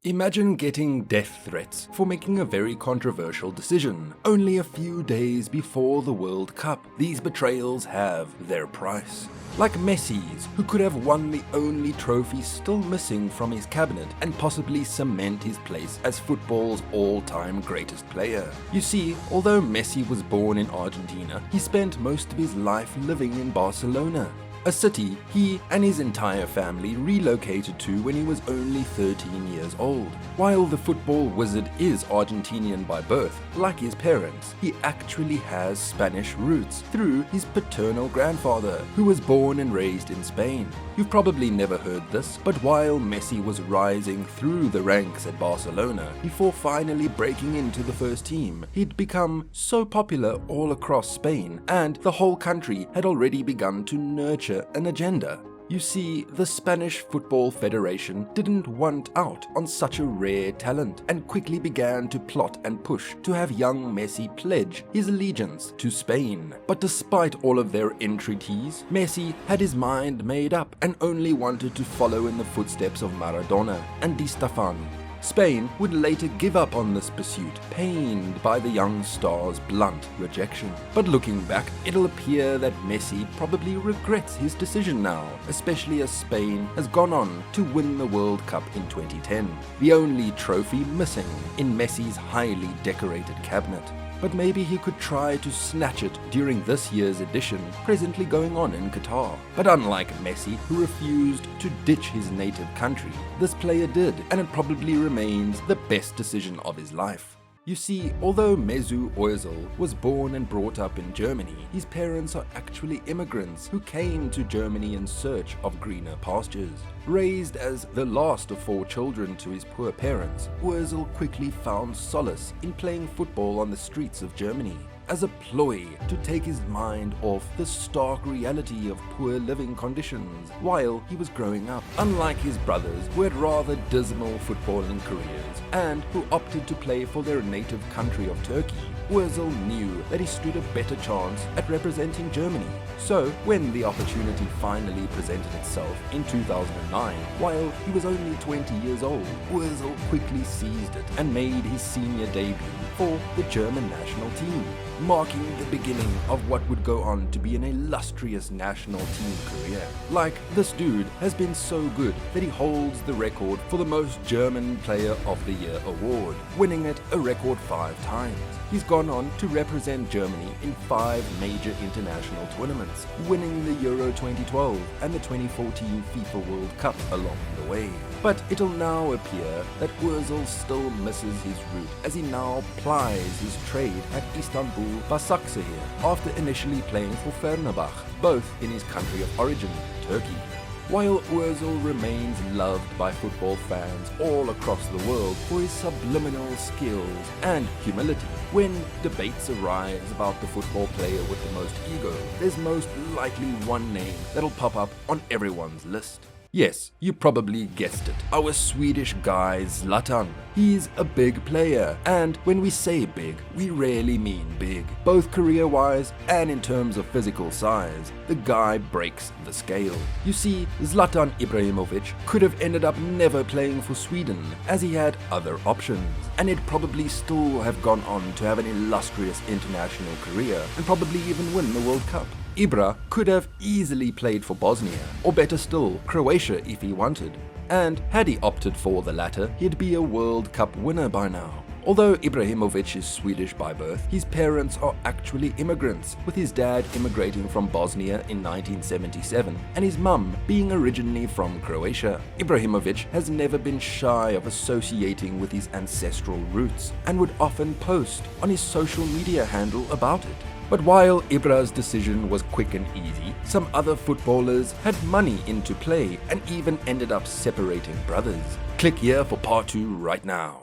Imagine getting death threats for making a very controversial decision only a few days before the World Cup. These betrayals have their price. Like Messi's, who could have won the only trophy still missing from his cabinet and possibly cement his place as football's all-time greatest player. You see, although Messi was born in Argentina, he spent most of his life living in Barcelona, a city he and his entire family relocated to when he was only 13 years old. While the football wizard is Argentinian by birth, like his parents, he actually has Spanish roots through his paternal grandfather, who was born and raised in Spain. You've probably never heard this, but while Messi was rising through the ranks at Barcelona before finally breaking into the first team, he'd become so popular all across Spain, and the whole country had already begun to nurture an agenda. You see, the Spanish Football Federation didn't want out on such a rare talent and quickly began to plot and push to have young Messi pledge his allegiance to Spain. But despite all of their entreaties, Messi had his mind made up and only wanted to follow in the footsteps of Maradona and Di Stefano. Spain would later give up on this pursuit, pained by the young star's blunt rejection. But looking back, it'll appear that Messi probably regrets his decision now, especially as Spain has gone on to win the World Cup in 2010, the only trophy missing in Messi's highly decorated cabinet. But maybe he could try to snatch it during this year's edition, presently going on in Qatar. But unlike Messi, who refused to ditch his native country, this player did, and it probably remains the best decision of his life. You see, although Mesut Ozil was born and brought up in Germany, his parents are actually immigrants who came to Germany in search of greener pastures. Raised as the last of 4 children to his poor parents, Ozil quickly found solace in playing football on the streets of Germany, as a ploy to take his mind off the stark reality of poor living conditions while he was growing up. Unlike his brothers, who had rather dismal footballing careers and who opted to play for their native country of Turkey, Ozil knew that he stood a better chance at representing Germany. So, when the opportunity finally presented itself in 2009, while he was only 20 years old, Ozil quickly seized it and made his senior debut for the German national team, marking the beginning of what would go on to be an illustrious national team career. Like, this dude has been so good that he holds the record for the most German Player of the Year award, winning it a record 5 times. He's gone on to represent Germany in 5 major international tournaments, winning the Euro 2012 and the 2014 FIFA World Cup along the way. But it'll now appear that Ozil still misses his route as he now plies his trade at Istanbul Başakşehir after initially playing for Fenerbahçe, both in his country of origin, Turkey. While Ozil remains loved by football fans all across the world for his subliminal skills and humility, when debates arise about the football player with the most ego, there's most likely one name that'll pop up on everyone's list. Yes, you probably guessed it, our Swedish guy Zlatan. He's a big player, and when we say big, we really mean big. Both career-wise and in terms of physical size, the guy breaks the scale. You see, Zlatan Ibrahimovic could have ended up never playing for Sweden, as he had other options, and he'd probably still have gone on to have an illustrious international career, and probably even win the World Cup. Ibra could have easily played for Bosnia, or better still, Croatia if he wanted. And had he opted for the latter, he'd be a World Cup winner by now. Although Ibrahimovic is Swedish by birth, his parents are actually immigrants, with his dad immigrating from Bosnia in 1977 and his mum being originally from Croatia. Ibrahimovic has never been shy of associating with his ancestral roots and would often post on his social media handle about it. But while Ibra's decision was quick and easy, some other footballers had money into play and even ended up separating brothers. Click here for part 2 right now.